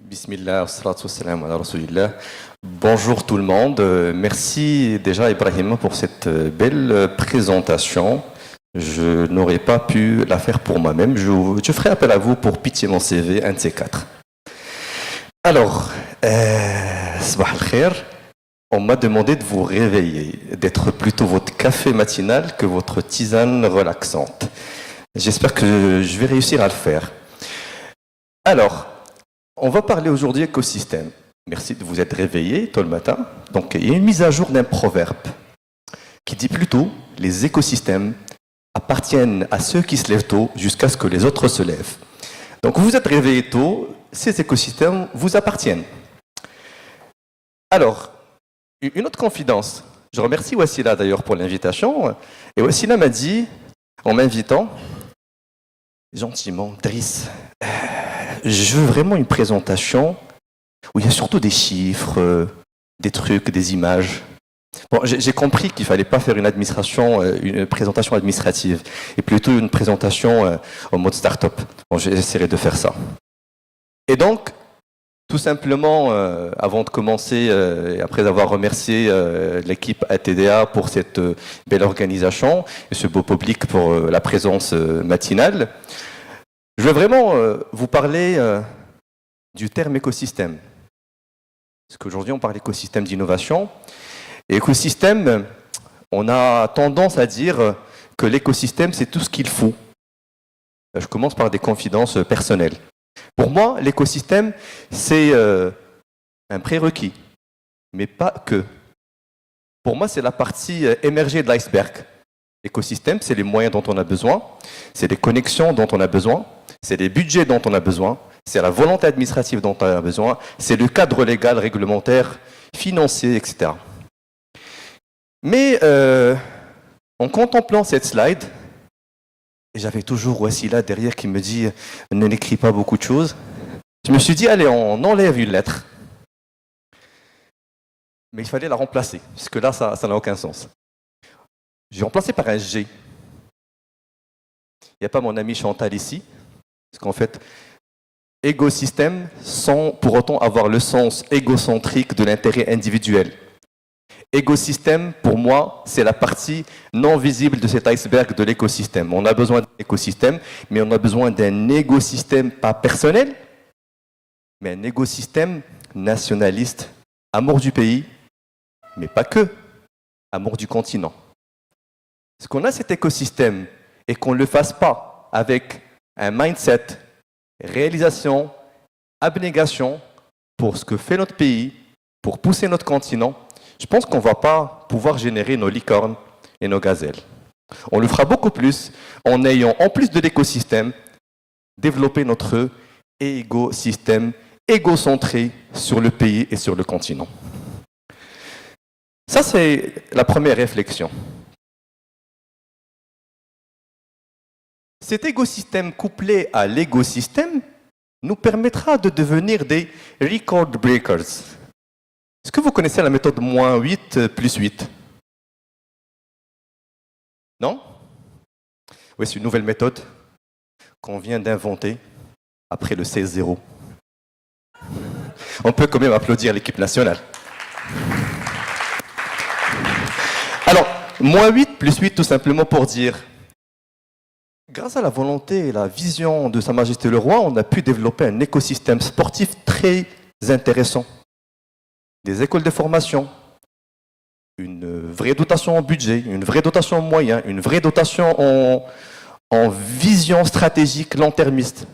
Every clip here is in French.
Bismillah, wassalatu wassalamu ala rasulillah. Bonjour tout le monde. Merci déjà Ibrahim pour cette belle présentation. Je n'aurais pas pu la faire pour moi-même. Je ferai appel à vous pour pitcher mon CV, un de ces quatre. Alors, sabah al-khair. On m'a demandé de vous réveiller, d'être plutôt votre café matinal que votre tisane relaxante. J'espère que je vais réussir à le faire. Alors, on va parler aujourd'hui écosystème. Merci de vous être réveillé tôt le matin. Donc, il y a une mise à jour d'un proverbe qui dit plutôt « Les écosystèmes appartiennent à ceux qui se lèvent tôt jusqu'à ce que les autres se lèvent ». Donc, vous êtes réveillé tôt, ces écosystèmes vous appartiennent. Alors, une autre confidence. Je remercie Wassila d'ailleurs pour l'invitation. Et Wassila m'a dit, en m'invitant, gentiment, Driss, je veux vraiment une présentation où il y a surtout des chiffres, des trucs, des images. Bon, j'ai compris qu'il ne fallait pas faire une présentation administrative, et plutôt une présentation en mode start-up. Bon, j'essaierai de faire ça. Et donc, tout simplement, avant de commencer, et après avoir remercié l'équipe ATDA pour cette belle organisation et ce beau public pour la présence matinale, je veux vraiment vous parler du terme écosystème. Parce qu'aujourd'hui, on parle d'écosystème d'innovation. Et écosystème, on a tendance à dire que l'écosystème, c'est tout ce qu'il faut. Je commence par des confidences personnelles. Pour moi, l'écosystème, c'est un prérequis, mais pas que. Pour moi, c'est la partie émergée de l'iceberg. L'écosystème, c'est les moyens dont on a besoin, c'est les connexions dont on a besoin, c'est les budgets dont on a besoin, c'est la volonté administrative dont on a besoin, c'est le cadre légal, réglementaire, financier, etc. Mais en contemplant cette slide, et j'avais toujours Wassila derrière qui me dit « ne n'écris pas beaucoup de choses », je me suis dit « allez, on enlève une lettre ». Mais il fallait la remplacer, puisque là, ça n'a aucun sens. J'ai remplacé par un G. Il n'y a pas mon ami Chantal ici, parce qu'en fait, écosystème sans pour autant avoir le sens égocentrique de l'intérêt individuel. Écosystème, pour moi, c'est la partie non visible de cet iceberg de l'écosystème. On a besoin d'un écosystème, mais on a besoin d'un écosystème pas personnel, mais un écosystème nationaliste, amour du pays, mais pas que, amour du continent. Parce qu'on a cet écosystème et qu'on ne le fasse pas avec un mindset, réalisation, abnégation pour ce que fait notre pays, pour pousser notre continent, je pense qu'on ne va pas pouvoir générer nos licornes et nos gazelles. On le fera beaucoup plus en ayant, en plus de l'écosystème, développé notre écosystème égocentré sur le pays et sur le continent. Ça, c'est la première réflexion. Cet écosystème couplé à l'écosystème nous permettra de devenir des record breakers. Est-ce que vous connaissez la méthode -8 + 8? Non? Oui, c'est une nouvelle méthode qu'on vient d'inventer après le 16-0. On peut quand même applaudir l'équipe nationale. Alors, -8 + 8, tout simplement pour dire, grâce à la volonté et la vision de Sa Majesté le Roi, on a pu développer un écosystème sportif très intéressant. Des écoles de formation, une vraie dotation en budget, une vraie dotation en moyens, une vraie dotation en vision stratégique long-termiste,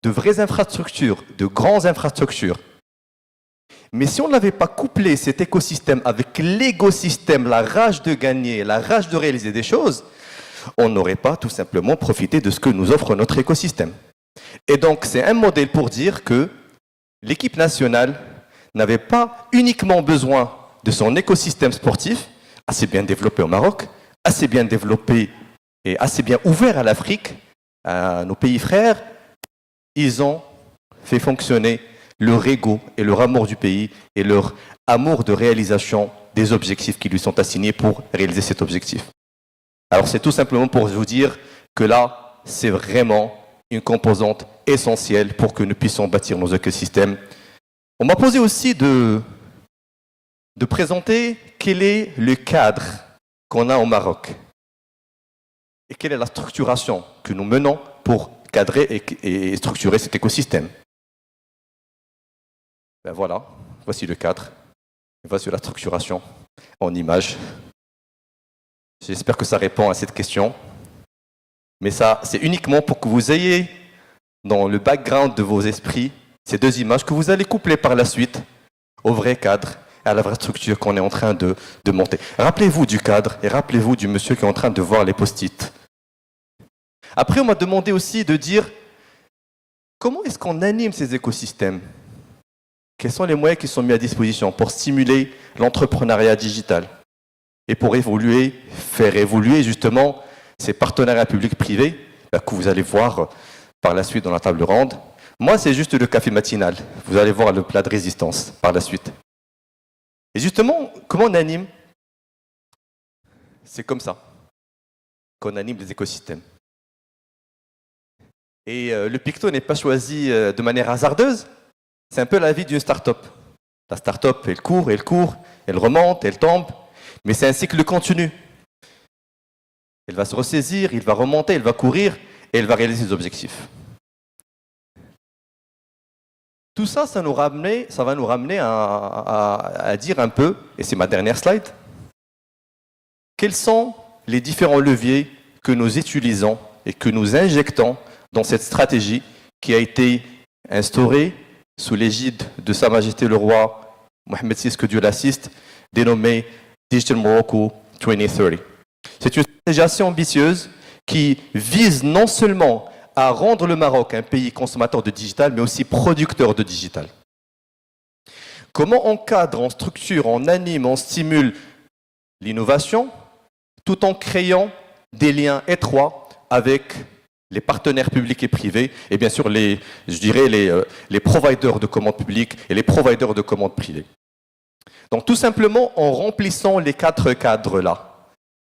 de vraies infrastructures, de grandes infrastructures. Mais si on n'avait pas couplé cet écosystème avec l'écosystème, la rage de gagner, la rage de réaliser des choses, on n'aurait pas tout simplement profité de ce que nous offre notre écosystème. Et donc, c'est un modèle pour dire que l'équipe nationale n'avait pas uniquement besoin de son écosystème sportif, assez bien développé au Maroc, assez bien développé et assez bien ouvert à l'Afrique, à nos pays frères. Ils ont fait fonctionner leur ego et leur amour du pays et leur amour de réalisation des objectifs qui lui sont assignés pour réaliser cet objectif. Alors c'est tout simplement pour vous dire que là, c'est vraiment une composante essentielle pour que nous puissions bâtir nos écosystèmes. On m'a posé aussi de présenter quel est le cadre qu'on a au Maroc et quelle est la structuration que nous menons pour cadrer et structurer cet écosystème. Ben voilà, voici le cadre, voici la structuration en images. J'espère que ça répond à cette question. Mais ça, c'est uniquement pour que vous ayez dans le background de vos esprits ces deux images que vous allez coupler par la suite au vrai cadre, à la vraie structure qu'on est en train de monter. Rappelez-vous du cadre et rappelez-vous du monsieur qui est en train de voir les post-it. Après, on m'a demandé aussi de dire comment est-ce qu'on anime ces écosystèmes? Quels sont les moyens qui sont mis à disposition pour stimuler l'entrepreneuriat digital et pour faire évoluer justement ces partenariats publics-privés que vous allez voir par la suite dans la table ronde. Moi, c'est juste le café matinal. Vous allez voir le plat de résistance par la suite. Et justement, comment on anime? C'est comme ça qu'on anime les écosystèmes. Et le picto n'est pas choisi de manière hasardeuse. C'est un peu la vie d'une start-up. La start-up, elle court, elle remonte, elle tombe, mais c'est un cycle continu. Elle va se ressaisir, il va remonter, elle va courir et elle va réaliser ses objectifs. Tout ça, ça va nous ramener à dire un peu, et c'est ma dernière slide, quels sont les différents leviers que nous utilisons et que nous injectons dans cette stratégie qui a été instaurée sous l'égide de Sa Majesté le Roi Mohamed VI, que Dieu l'assiste, dénommée Digital Morocco 2030. C'est une stratégie assez ambitieuse qui vise non seulement à rendre le Maroc un pays consommateur de digital, mais aussi producteur de digital. Comment on cadre, on structure, on anime, on stimule l'innovation, tout en créant des liens étroits avec les partenaires publics et privés, et bien sûr les providers de commandes publiques et les providers de commandes privées. Donc tout simplement en remplissant les 4 cadres-là.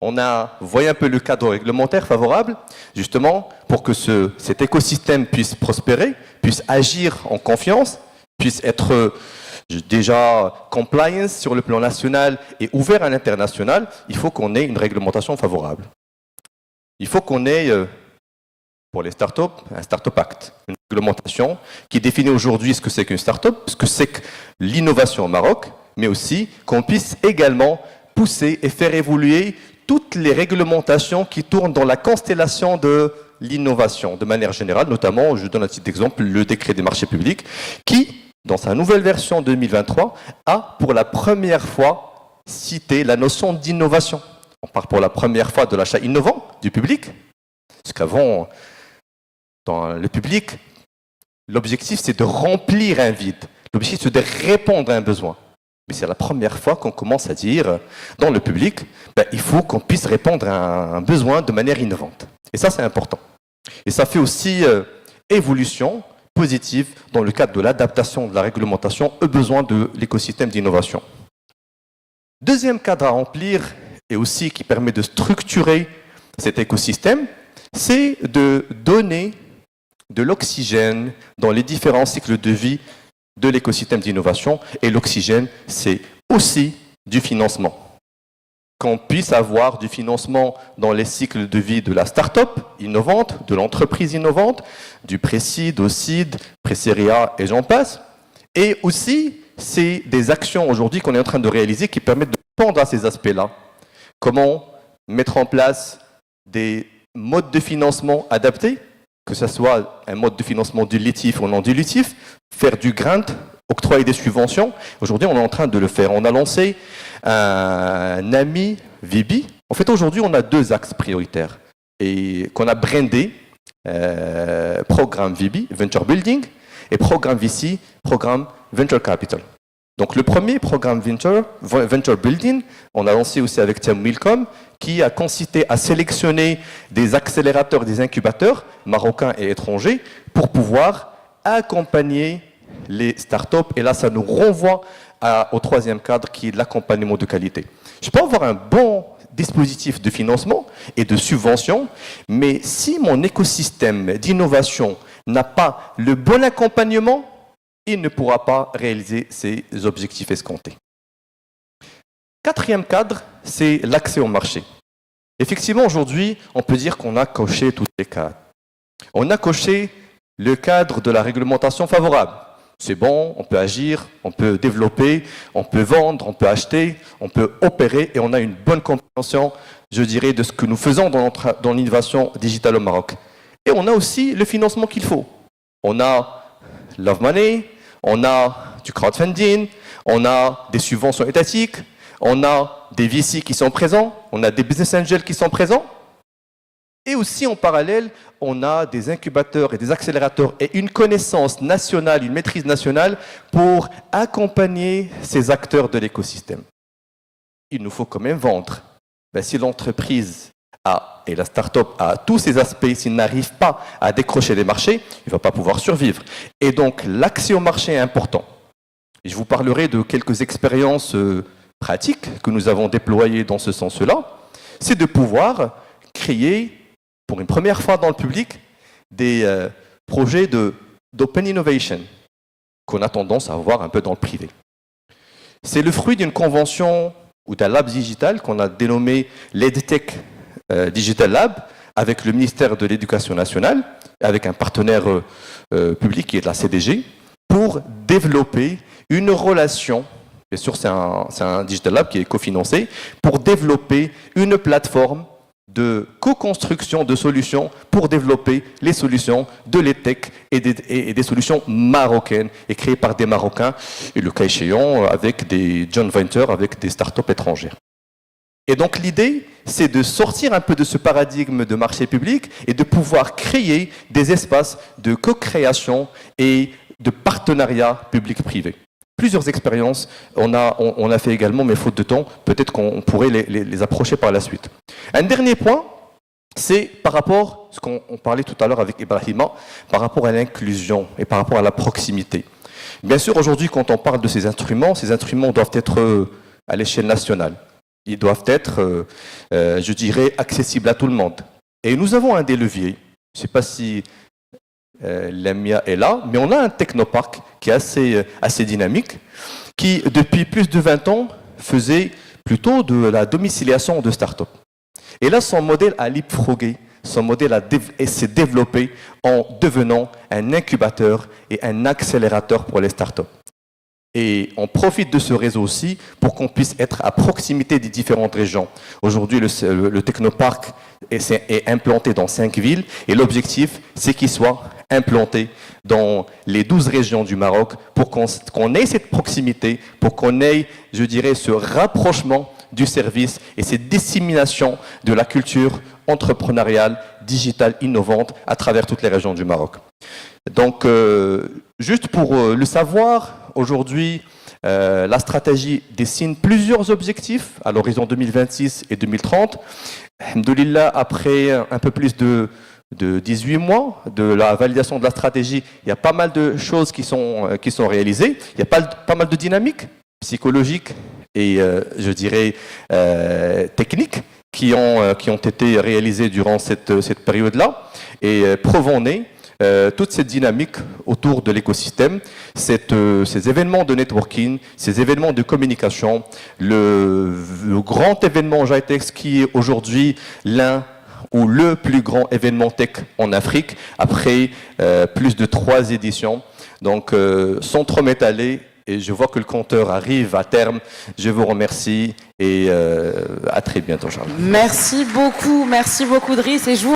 On a, vous voyez un peu le cadre réglementaire favorable, justement, pour que cet écosystème puisse prospérer, puisse agir en confiance, puisse être déjà compliance sur le plan national et ouvert à l'international. Il faut qu'on ait une réglementation favorable. Il faut qu'on ait, pour les startups, un Startup Act, une réglementation qui définit aujourd'hui ce que c'est qu'une startup, ce que c'est que l'innovation au Maroc, mais aussi qu'on puisse également pousser et faire évoluer toutes les réglementations qui tournent dans la constellation de l'innovation, de manière générale, notamment, je donne un petit exemple, le décret des marchés publics, qui, dans sa nouvelle version 2023, a pour la première fois cité la notion d'innovation. On parle pour la première fois de l'achat innovant du public, parce qu'avant, dans le public, l'objectif c'est de remplir un vide, l'objectif c'est de répondre à un besoin. Mais c'est la première fois qu'on commence à dire, dans le public, il faut qu'on puisse répondre à un besoin de manière innovante. Et ça, c'est important. Et ça fait aussi évolution positive dans le cadre de l'adaptation de la réglementation aux besoins de l'écosystème d'innovation. Deuxième cadre à remplir, et aussi qui permet de structurer cet écosystème, c'est de donner de l'oxygène dans les différents cycles de vie de l'écosystème d'innovation. Et l'oxygène, c'est aussi du financement. Qu'on puisse avoir du financement dans les cycles de vie de la start-up innovante, de l'entreprise innovante, du pré-seed au seed, pré-série A et j'en passe. Et aussi, c'est des actions aujourd'hui qu'on est en train de réaliser qui permettent de répondre à ces aspects-là. Comment mettre en place des modes de financement adaptés, que ce soit un mode de financement dilutif ou non dilutif, faire du grant, octroyer des subventions. Aujourd'hui, on est en train de le faire. On a lancé un ami VB. En fait, aujourd'hui, on a 2 axes prioritaires et qu'on a brandé programme VB, Venture Building, et programme VC, programme Venture Capital. Donc, le premier programme Venture Building, on a lancé aussi avec Thiam Milcom, qui a consisté à sélectionner des accélérateurs, des incubateurs, marocains et étrangers, pour pouvoir accompagner les startups. Et là, ça nous renvoie au 3e cadre, qui est l'accompagnement de qualité. Je peux avoir un bon dispositifs de financement et de subvention, mais si mon écosystème d'innovation n'a pas le bon accompagnement, il ne pourra pas réaliser ses objectifs escomptés. Quatrième cadre, c'est l'accès au marché. Effectivement, aujourd'hui, on peut dire qu'on a coché tous les cadres. On a coché le cadre de la réglementation favorable. C'est bon, on peut agir, on peut développer, on peut vendre, on peut acheter, on peut opérer et on a une bonne compréhension, je dirais, de ce que nous faisons dans l'innovation digitale au Maroc. Et on a aussi le financement qu'il faut. On a Love Money, on a du crowdfunding, on a des subventions étatiques, on a des VC qui sont présents, on a des business angels qui sont présents. Et aussi, en parallèle, on a des incubateurs et des accélérateurs et une connaissance nationale, une maîtrise nationale pour accompagner ces acteurs de l'écosystème. Il nous faut quand même vendre. Si l'entreprise et la start-up a tous ces aspects, s'il n'arrive pas à décrocher les marchés, il ne va pas pouvoir survivre. Et donc, l'accès au marché est important. Et je vous parlerai de quelques expériences pratiques que nous avons déployées dans ce sens-là. C'est de pouvoir créer, pour une première fois dans le public, des projets d'open innovation qu'on a tendance à voir un peu dans le privé. C'est le fruit d'une convention ou d'un lab digital qu'on a dénommé l'EdTech Digital Lab avec le ministère de l'Éducation nationale, avec un partenaire public qui est la CDG, pour développer une relation, bien sûr c'est un Digital Lab qui est cofinancé, pour développer une plateforme de co-construction de solutions pour développer les solutions de l'EdTech et des solutions marocaines et créées par des Marocains, et le cas échéant avec des joint ventures avec des startups étrangères. Et donc l'idée, c'est de sortir un peu de ce paradigme de marché public et de pouvoir créer des espaces de co-création et de partenariat public-privé. Plusieurs expériences, on a fait également, mais faute de temps, peut-être qu'on pourrait les approcher par la suite. Un dernier point, c'est par rapport, ce qu'on parlait tout à l'heure avec Ibrahima, par rapport à l'inclusion et par rapport à la proximité. Bien sûr, aujourd'hui, quand on parle de ces instruments doivent être à l'échelle nationale. Ils doivent être, je dirais, accessibles à tout le monde. Et nous avons un des leviers, je ne sais pas si Lamia est là, mais on a un technoparc qui est assez dynamique, qui depuis plus de 20 ans faisait plutôt de la domiciliation de start-up. Et là, son modèle a leapfrogué, son modèle s'est développé en devenant un incubateur et un accélérateur pour les start-up. Et on profite de ce réseau aussi pour qu'on puisse être à proximité des différentes régions. Aujourd'hui, le technoparc est implanté dans 5 villes et l'objectif, c'est qu'il soit implanté dans les 12 régions du Maroc pour qu'on ait cette proximité, pour qu'on ait, je dirais, ce rapprochement du service et cette dissémination de la culture entrepreneuriale, digitale, innovante à travers toutes les régions du Maroc. Donc, juste pour le savoir, aujourd'hui, la stratégie dessine plusieurs objectifs à l'horizon 2026 et 2030. Alhamdoulilah, après un peu plus de 18 mois de la validation de la stratégie, il y a pas mal de choses qui sont réalisées. Il y a pas mal de dynamiques psychologiques et, je dirais, techniques qui ont été réalisées durant cette période-là. Et provenez toute cette dynamique autour de l'écosystème, ces événements de networking, ces événements de communication, le grand événement GITEX qui est aujourd'hui l'un ou le plus grand événement tech en Afrique, après plus de 3 éditions. Donc, sans trop m'étaler, et je vois que le compteur arrive à terme, je vous remercie et à très bientôt, Charles. Merci beaucoup, Driss. Et je vous